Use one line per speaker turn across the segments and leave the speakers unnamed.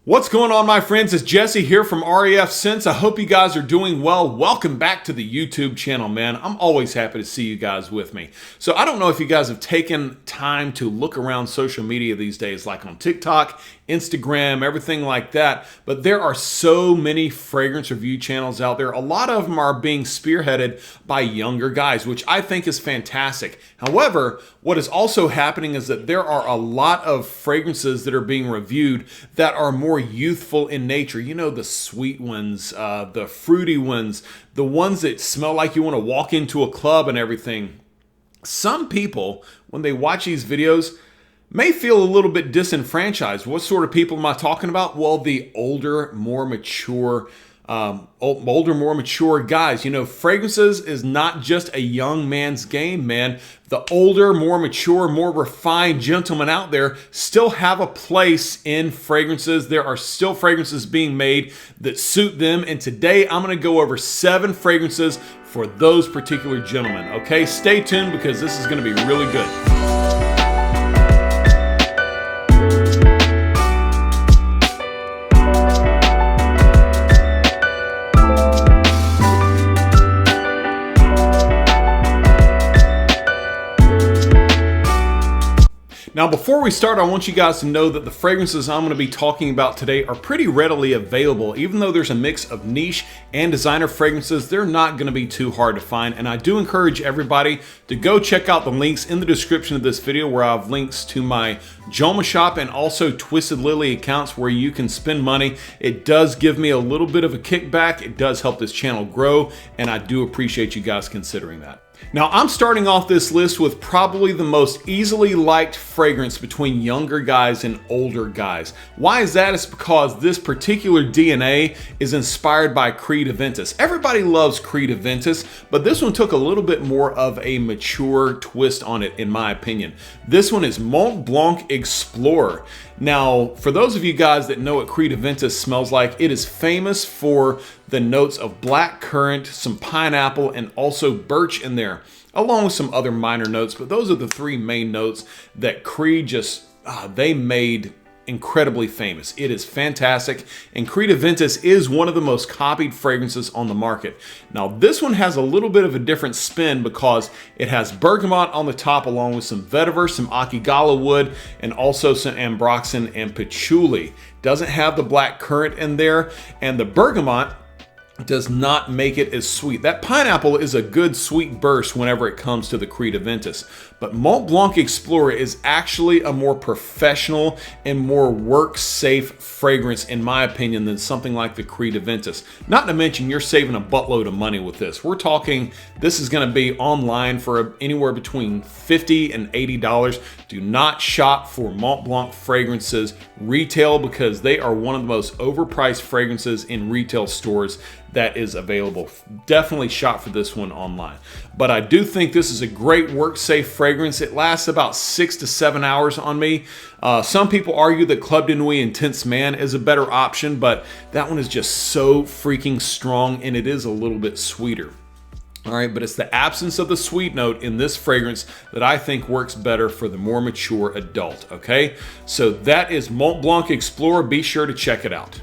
What's going on, my friends? It's Jesse here from REF Scents. I hope you guys are doing well. Welcome back to the YouTube channel, man. I'm always happy to see you guys with me. So I don't know if you guys have taken time to look around social media these days, like on TikTok, Instagram, everything like that, but there are so many fragrance review channels out there. A lot of them are being spearheaded by younger guys, which I think is fantastic. However, what is also happening is that there are a lot of fragrances that are being reviewed that are more youthful in nature. You know, the sweet ones, the fruity ones, the ones that smell like you want to walk into a club and everything. Some people, when they watch these videos, may feel a little bit disenfranchised. What sort of people am I talking about? Well, the older, more mature guys. You know, fragrances is not just a young man's game, man. The older, more mature, more refined gentlemen out there still have a place in fragrances. There are still fragrances being made that suit them. And today I'm going to go over 7 fragrances for those particular gentlemen. Okay, stay tuned because this is going to be really good. Now, before we start, I want you guys to know that the fragrances I'm going to be talking about today are pretty readily available. Even though there's a mix of niche and designer fragrances, they're not going to be too hard to find. And I do encourage everybody to go check out the links in the description of this video where I have links to my Joma shop and also Twisted Lily accounts where you can spend money. It does give me a little bit of a kickback. It does help this channel grow, and I do appreciate you guys considering that. Now, I'm starting off this list with probably the most easily liked fragrance between younger guys and older guys. Why is that? It's because this particular DNA is inspired by Creed Aventus. Everybody loves Creed Aventus, but this one took a little bit more of a mature twist on it, in my opinion. This one is Mont Blanc Explorer. Now, for those of you guys that know what Creed Aventus smells like, it is famous for the notes of black currant, some pineapple, and also birch in there, along with some other minor notes. But those are the 3 main notes that Creed just, they made incredibly famous. It is fantastic, and Creed Aventus is one of the most copied fragrances on the market. Now, this one has a little bit of a different spin because it has bergamot on the top along with some vetiver, some akigala wood, and also some ambroxan and patchouli. Doesn't have the black currant in there, and the bergamot does not make it as sweet. That pineapple is a good sweet burst whenever it comes to the Creed Aventus. But Mont Blanc Explorer is actually a more professional and more work-safe fragrance, in my opinion, than something like the Creed Aventus. Not to mention, you're saving a buttload of money with this. We're talking, this is going to be online for anywhere between $50 and $80. Do not shop for Mont Blanc fragrances retail because they are one of the most overpriced fragrances in retail stores that is available. Definitely shop for this one online. But I do think this is a great work-safe fragrance. It lasts about 6 to 7 hours on me. Some people argue that Club de Nuit Intense Man is a better option, but that one is just so freaking strong, and it is a little bit sweeter. All right, but it's the absence of the sweet note in this fragrance that I think works better for the more mature adult, okay? So that is Mont Blanc Explorer. Be sure to check it out.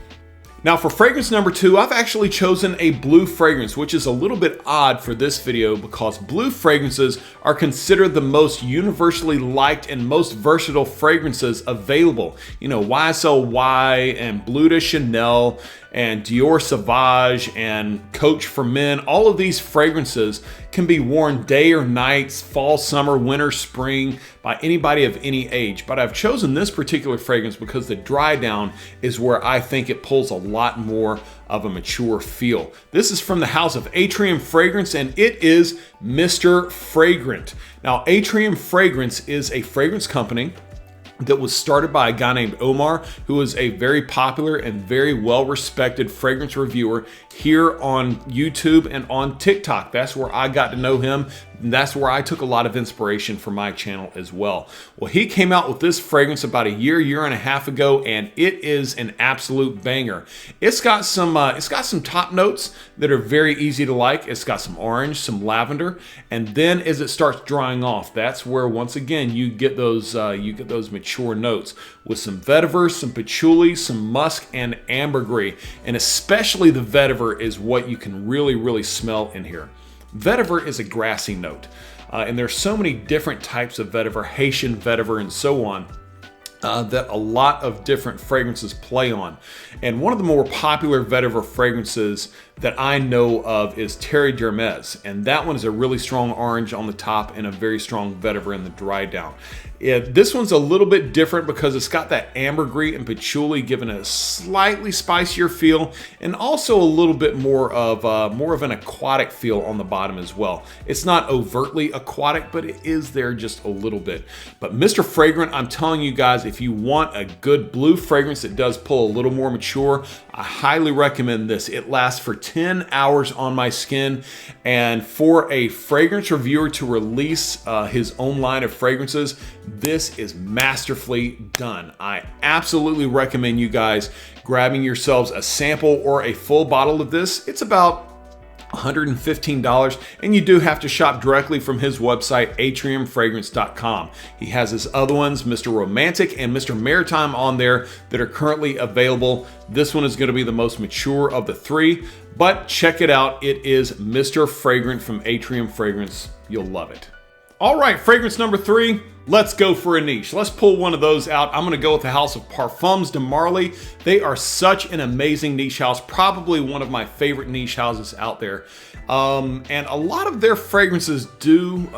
Now, for fragrance number 2, I've actually chosen a blue fragrance, which is a little bit odd for this video because blue fragrances are considered the most universally liked and most versatile fragrances available. You know, YSL Y and Bleu de Chanel and Dior Sauvage and Coach for Men, all of these fragrances can be worn day or night, fall, summer, winter, spring, by anybody of any age. But I've chosen this particular fragrance because the dry down is where I think it pulls a lot more of a mature feel. This is from the house of Atrium Fragrance, and it is Mr. Fragrant. Now, Atrium Fragrance is a fragrance company that was started by a guy named Omar, who is a very popular and very well-respected fragrance reviewer here on YouTube and on TikTok. That's where I got to know him, And that's where I took a lot of inspiration for my channel as well. Well, he came out with this fragrance about a year and a half ago, and it is an absolute banger. It's got some top notes that are very easy to like. It's got some orange, some lavender, and then as it starts drying off, that's where once again you get those mature notes with some vetiver, some patchouli, some musk, and ambergris. And especially the vetiver is what you can really smell in here. Vetiver is a grassy note, and there's so many different types of vetiver, Haitian vetiver, and so on, that a lot of different fragrances play on. And one of the more popular vetiver fragrances that I know of is Terre d'Hermes, and that one is a really strong orange on the top and a very strong vetiver in the dry down. This one's a little bit different because it's got that ambergris and patchouli giving it a slightly spicier feel, and also a little bit more of an aquatic feel on the bottom as well. It's not overtly aquatic, but it is there just a little bit. But Mr. Fragrant, I'm telling you guys, if you want a good blue fragrance that does pull a little more mature, I highly recommend this. It lasts for 10 hours on my skin, and for a fragrance reviewer to release his own line of fragrances, this is masterfully done. I absolutely recommend you guys grabbing yourselves a sample or a full bottle of this. It's about $115, and you do have to shop directly from his website, atriumfragrance.com. He has his other ones, Mr. Romantic and Mr. Maritime, on there that are currently available. This one is going to be the most mature of the three, but check it out. It is Mr. Fragrant from Atrium Fragrance. You'll love it. All right, fragrance number 3. Let's go for a niche. Let's pull one of those out. I'm gonna go with the house of Parfums de Marly. They are such an amazing niche house, probably one of my favorite niche houses out there. And a lot of their fragrances do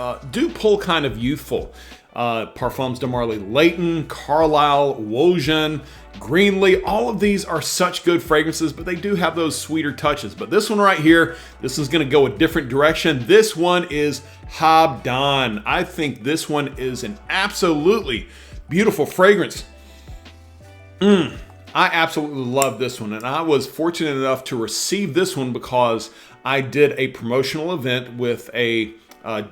pull kind of youthful. Parfums de Marly, Leighton, Carlisle, Wojan, Greenlee, all of these are such good fragrances, but they do have those sweeter touches. But this one right here, this is gonna go a different direction. This one is Habdan. I think this one is an absolutely beautiful fragrance. I absolutely love this one, and I was fortunate enough to receive this one because I did a promotional event with a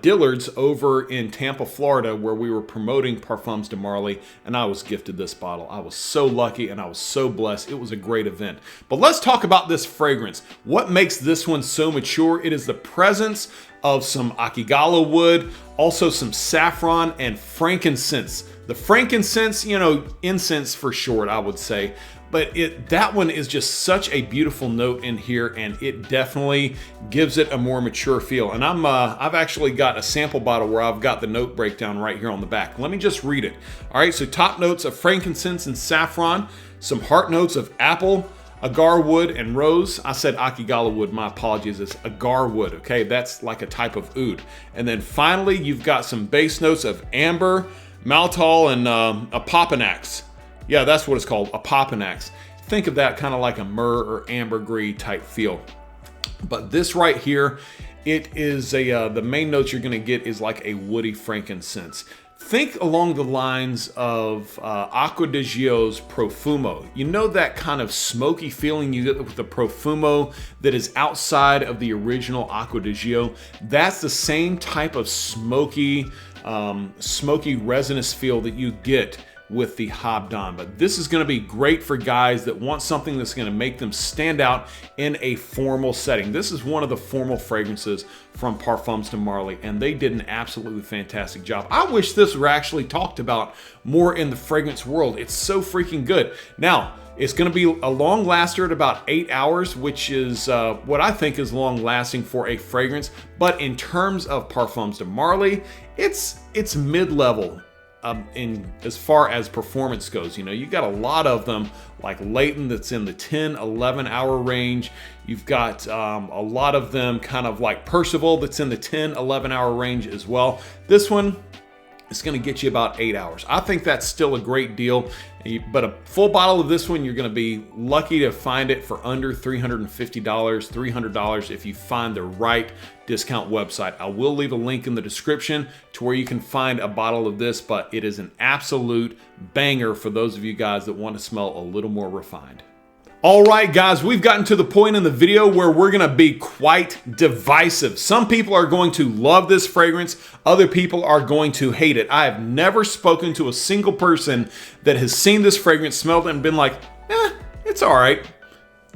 Dillard's over in Tampa, Florida, where we were promoting Parfums de Marly, and I was gifted this bottle. I was so lucky and I was so blessed. It was a great event. But let's talk about this fragrance. What makes this one so mature? It is the presence of some Akigala wood, also some saffron and frankincense. The frankincense, you know, incense for short, I would say. But that one is just such a beautiful note in here, and it definitely gives it a more mature feel. And I've actually got a sample bottle where I've got the note breakdown right here on the back. Let me just read it. All right, so top notes of frankincense and saffron, some heart notes of apple, agar wood, and rose. I said Akigala wood, my apologies, it's agar wood, okay? That's like a type of oud. And then finally, you've got some base notes of amber, maltol, and apopanax. Yeah, that's what it's called, apopanax. Think of that kind of like a myrrh or ambergris type feel. But this right here, it is the main notes you're gonna get is like a woody frankincense. Think along the lines of Acqua di Gio's Profumo. You know that kind of smoky feeling you get with the Profumo that is outside of the original Acqua di Gio? That's the same type of smoky resinous feel that you get with the Habdan. But this is going to be great for guys that want something that's going to make them stand out in a formal setting. This is one of the formal fragrances from Parfums de Marly, and they did an absolutely fantastic job. I wish this were actually talked about more in the fragrance world. It's so freaking good. Now, it's going to be a long laster at about 8 hours, which is what I think is long lasting for a fragrance. But in terms of Parfums de Marly, it's mid-level. In as far as performance goes. You know, you got a lot of them like Leighton that's in the 10-11 hour range. You've got a lot of them kind of like Percival that's in the 10-11 hour range as well. This one is going to get you about 8 hours. I think that's still a great deal, but a full bottle of this one, you're going to be lucky to find it for under $350, $300 if you find the right discount website. I will leave a link in the description to where you can find a bottle of this, but it is an absolute banger for those of you guys that want to smell a little more refined. All right, guys, we've gotten to the point in the video where we're gonna be quite divisive. Some people are going to love this fragrance. Other people are going to hate it. I have never spoken to a single person that has seen this fragrance, smelled it, and been like, it's all right.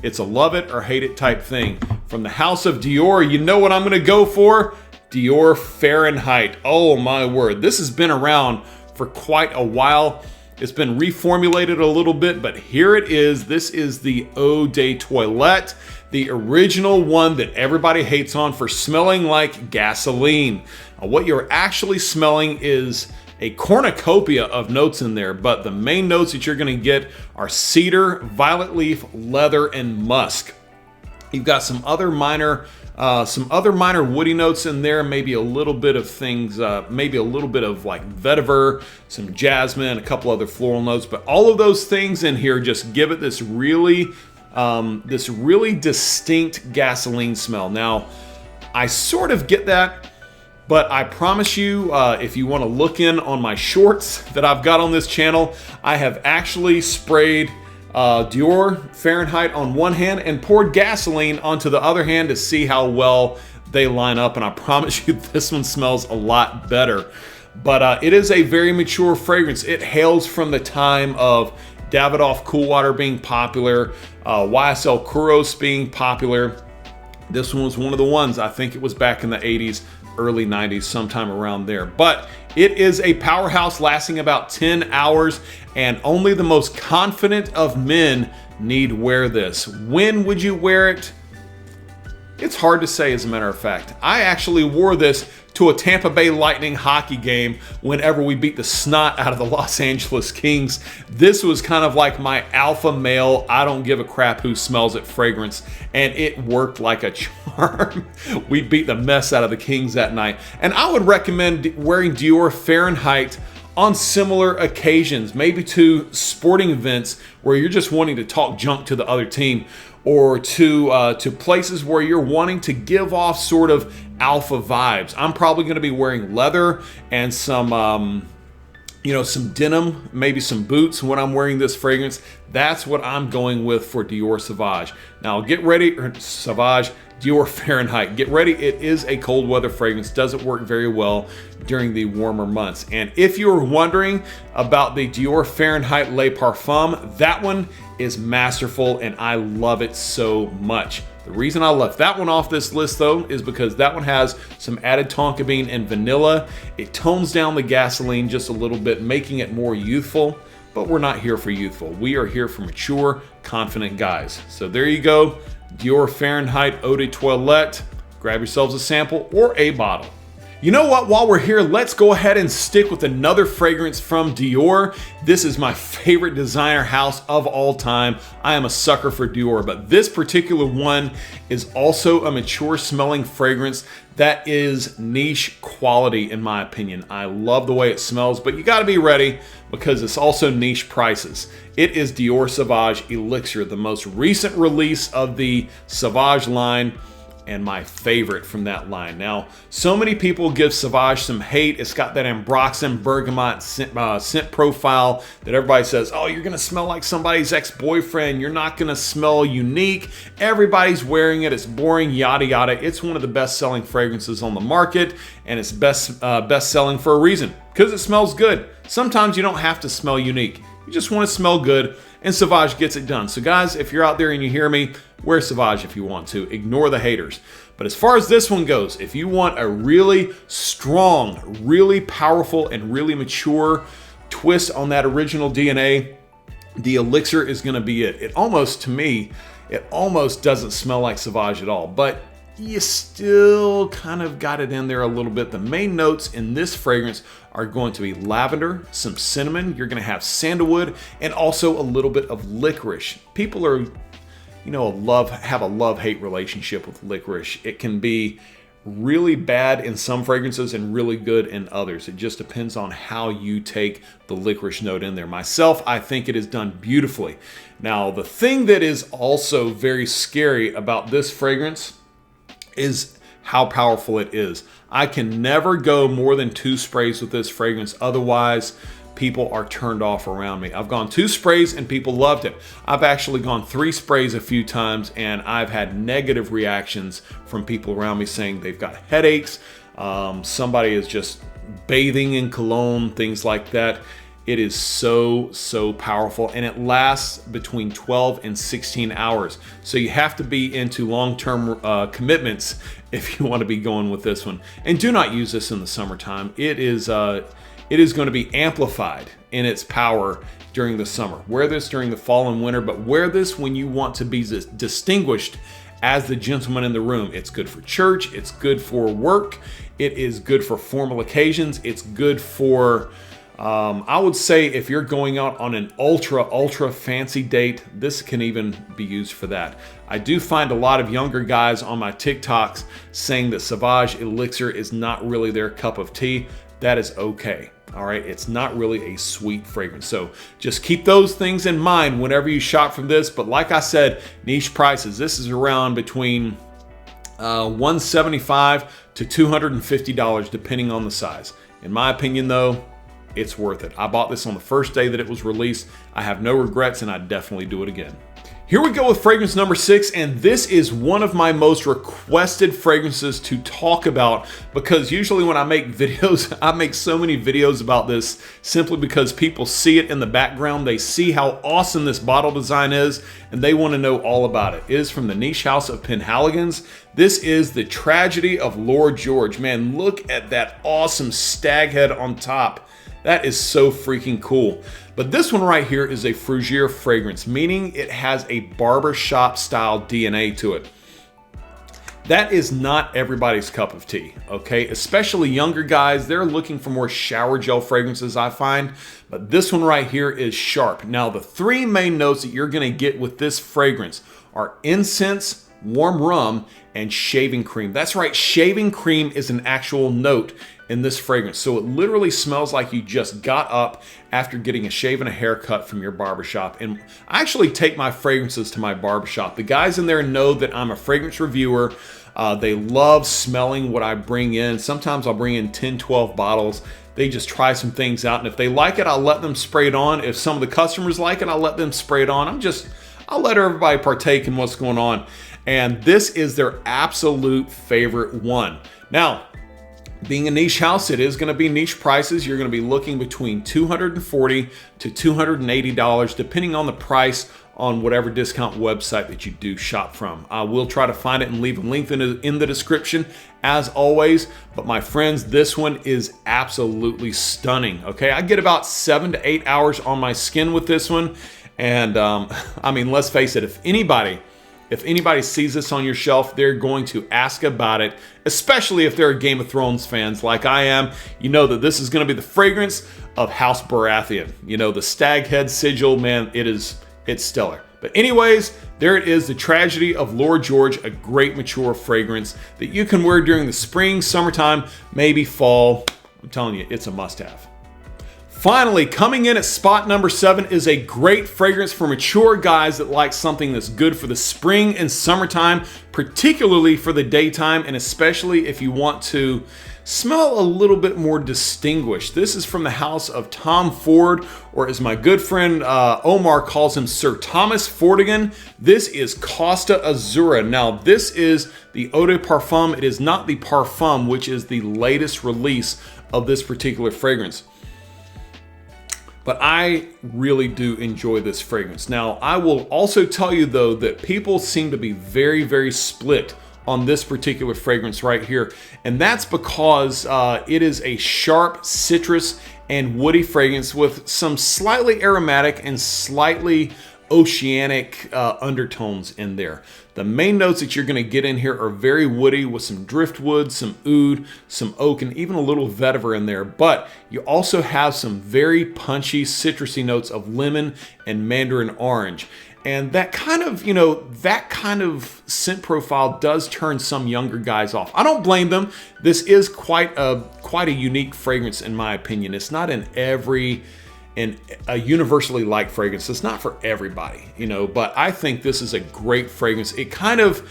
It's a love it or hate it type thing. From the house of Dior, you know what I'm gonna go for? Dior Fahrenheit. Oh my word. This has been around for quite a while. It's been reformulated a little bit, but here it is. This is the Eau de Toilette, the original one that everybody hates on for smelling like gasoline. What you're actually smelling is a cornucopia of notes in there, but the main notes that you're gonna get are cedar, violet leaf, leather, and musk. You've got some other minor woody notes in there, maybe a little bit of things, maybe a little bit of like vetiver, some jasmine, a couple other floral notes, but all of those things in here just give it this really distinct gasoline smell. Now, I sort of get that, but I promise you, if you want to look in on my shorts that I've got on this channel, I have actually sprayed Dior Fahrenheit on one hand and poured gasoline onto the other hand to see how well they line up, and I promise you this one smells a lot better. But it is a very mature fragrance. It hails from the time of Davidoff Cool Water being popular, YSL Kuros being popular. This one was one of the ones, I think it was back in the 80s, early 90s, sometime around there. But it is a powerhouse lasting about 10 hours, and only the most confident of men need wear this. When would you wear it? It's hard to say, as a matter of fact. I actually wore this to a Tampa Bay Lightning hockey game whenever we beat the snot out of the Los Angeles Kings. This was kind of like my alpha male, I don't give a crap who smells it fragrance, and it worked like a charm. We beat the mess out of the Kings that night. And I would recommend wearing Dior Fahrenheit on similar occasions, maybe to sporting events where you're just wanting to talk junk to the other team, or to places where you're wanting to give off sort of alpha vibes. I'm probably going to be wearing leather and some some denim, maybe some boots when I'm wearing this fragrance. That's what I'm going with for Dior Sauvage. Now get ready, Sauvage, Dior Fahrenheit. Get ready, it is a cold weather fragrance. Doesn't work very well during the warmer months. And if you're wondering about the Dior Fahrenheit Le Parfum, that one is masterful and I love it so much. The reason I left that one off this list though is because that one has some added tonka bean and vanilla. It tones down the gasoline just a little bit, making it more youthful, but we're not here for youthful. We are here for mature, confident guys. So there you go, Dior Fahrenheit Eau de Toilette. Grab yourselves a sample or a bottle. You know what, while we're here, let's go ahead and stick with another fragrance from Dior. This is my favorite designer house of all time. I am a sucker for Dior, but this particular one is also a mature smelling fragrance that is niche quality in my opinion. I love the way it smells, but you gotta be ready because it's also niche prices. It is Dior Sauvage Elixir, the most recent release of the Sauvage line, and my favorite from that line. Now, so many people give Sauvage some hate. It's got that Ambroxan bergamot scent profile that everybody says, oh, you're gonna smell like somebody's ex-boyfriend. You're not gonna smell unique. Everybody's wearing it. It's boring, yada, yada. It's one of the best-selling fragrances on the market, and it's best-selling for a reason, because it smells good. Sometimes you don't have to smell unique. You just wanna smell good, and Sauvage gets it done. So guys, if you're out there and you hear me, wear Sauvage if you want to. Ignore the haters. But as far as this one goes, if you want a really strong, really powerful, and really mature twist on that original DNA, the Elixir is going to be it. It almost, to me, it almost doesn't smell like Sauvage at all, but you still kind of got it in there a little bit. The main notes in this fragrance are going to be lavender, some cinnamon, you're going to have sandalwood, and also a little bit of licorice. People are, have a love-hate relationship with licorice. It can be really bad in some fragrances and really good in others. It just depends on how you take the licorice note in there. Myself, I think it is done beautifully. Now, the thing that is also very scary about this fragrance is how powerful it is. I can never go more than 2 sprays with this fragrance. Otherwise, people are turned off around me. I've gone 2 sprays and people loved it. I've actually gone 3 sprays a few times and I've had negative reactions from people around me saying they've got headaches. Somebody is just bathing in cologne, things like that. It is so powerful, and it lasts between 12 and 16 hours. So you have to be into long-term commitments if you want to be going with this one. And do not use this in the summertime. It is going to be amplified in its power during the summer. Wear this during the fall and winter, but wear this when you want to be distinguished as the gentleman in the room. It's good for church. It's good for work. It is good for formal occasions. It's good for, I would say, if you're going out on an ultra fancy date, this can even be used for that. I do find a lot of younger guys on my TikToks saying that Sauvage Elixir is not really their cup of tea. That is okay. All right, it's not really a sweet fragrance. So just keep those things in mind whenever you shop from this. But like I said, niche prices. This is around between $175 to $250 depending on the size. In my opinion though, it's worth it. I bought this on the first day that it was released. I have no regrets and I'd definitely do it again. Here we go with fragrance number 6, and this is one of my most requested fragrances to talk about because usually when I make videos, I make so many videos about this simply because people see it in the background. They see how awesome this bottle design is and they want to know all about it. It is from the niche house of Penhaligon's. This is the Tragedy of Lord George. Man, look at that awesome stag head on top. That is so freaking cool. But this one right here is a Frugier fragrance, meaning it has a barbershop style DNA to it. That is not everybody's cup of tea, okay? Especially younger guys, they're looking for more shower gel fragrances, I find. But this one right here is sharp. Now, the 3 main notes that you're gonna get with this fragrance are incense, warm rum, and shaving cream. That's right, shaving cream is an actual note in this fragrance. So it literally smells like you just got up after getting a shave and a haircut from your barbershop. And I actually take my fragrances to my barbershop. The guys in there know that I'm a fragrance reviewer. They love smelling what I bring in. Sometimes I'll bring in 10, 12 bottles. They just try some things out. And if they like it, I'll let them spray it on. If some of the customers like it, I'll let them spray it on. I'll let everybody partake in what's going on. And this is their absolute favorite one. Now, being a niche house, it is going to be niche prices. You're going to be looking between $240 to $280, depending on the price on whatever discount website that you do shop from. I will try to find it and leave a link in the description as always. But my friends, this one is absolutely stunning. Okay, I get about 7 to 8 hours on my skin with this one. And I mean, let's face it, if anybody sees this on your shelf, they're going to ask about it, especially if they're Game of Thrones fans like I am. You know that this is going to be the fragrance of House Baratheon. You know, the stag head sigil, man, it's stellar. But anyways, there it is, the Tragedy of Lord George, a great mature fragrance that you can wear during the spring, summertime, maybe fall. I'm telling you, it's a must-have. Finally, coming in at spot number 7 is a great fragrance for mature guys that like something that's good for the spring and summertime, particularly for the daytime, and especially if you want to smell a little bit more distinguished. This is from the house of Tom Ford, or as my good friend Omar calls him, Sir Thomas Fordigan. This is Costa Azura. Now, this is the Eau de Parfum. It is not the Parfum, which is the latest release of this particular fragrance. But I really do enjoy this fragrance. Now, I will also tell you though that people seem to be very split on this particular fragrance right here. And that's because it is a sharp citrus and woody fragrance with some slightly aromatic and slightly oceanic undertones in there. The main notes that you're going to get in here are very woody with some driftwood, some oud, some oak, and even a little vetiver in there. But you also have some very punchy citrusy notes of lemon and mandarin orange. And that kind of, that kind of scent profile does turn some younger guys off. I don't blame them. This is quite a unique fragrance in my opinion. It's not in a universally liked fragrance. It's not for everybody, but I think this is a great fragrance. It kind of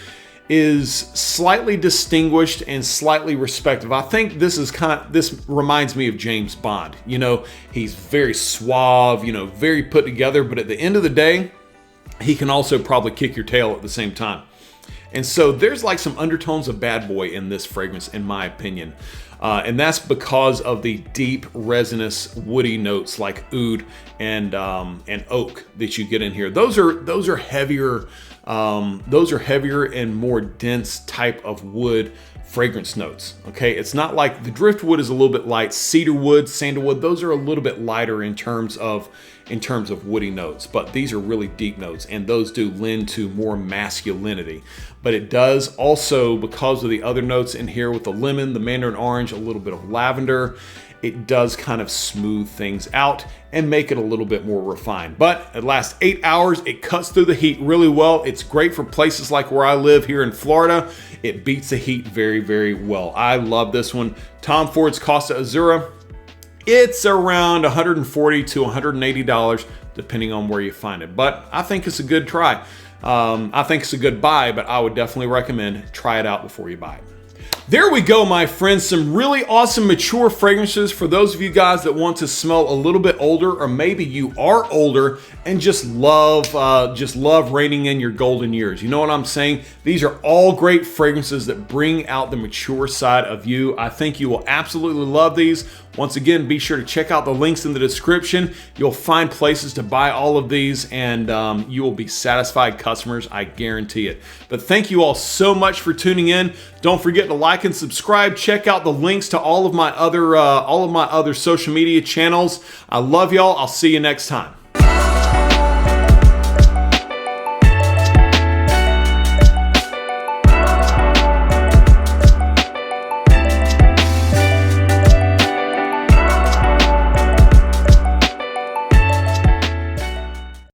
is slightly distinguished and slightly respected. I think this reminds me of James Bond. You know, he's very suave, you know, very put together, but at the end of the day, he can also probably kick your tail at the same time. And so there's like some undertones of bad boy in this fragrance, in my opinion. And that's because of the deep resinous woody notes like oud and oak that you get in here. Those are heavier. Those are heavier and more dense type of wood fragrance notes. Okay, it's not like the driftwood is a little bit light. Cedar wood, sandalwood, those are a little bit lighter in terms of woody notes, but these are really deep notes, and those do lend to more masculinity. But it does also, because of the other notes in here with the lemon, the mandarin orange, a little bit of lavender, it does kind of smooth things out and make it a little bit more refined. But it lasts 8 hours. It cuts through the heat really well. It's great for places like where I live here in Florida. It beats the heat very, very well. I love this one. Tom Ford's Costa Azura. It's around $140 to $180, depending on where you find it. But I think it's a good try. I think it's a good buy, but I would definitely recommend try it out before you buy it. There we go, my friends. Some really awesome mature fragrances for those of you guys that want to smell a little bit older, or maybe you are older and just love reining in your golden years. You know what I'm saying? These are all great fragrances that bring out the mature side of you. I think you will absolutely love these. Once again, be sure to check out the links in the description. You'll find places to buy all of these, and you will be satisfied customers, I guarantee it. But thank you all so much for tuning in. Don't forget to like and subscribe. Check out the links to all of my other social media channels. I love y'all. I'll see you next time.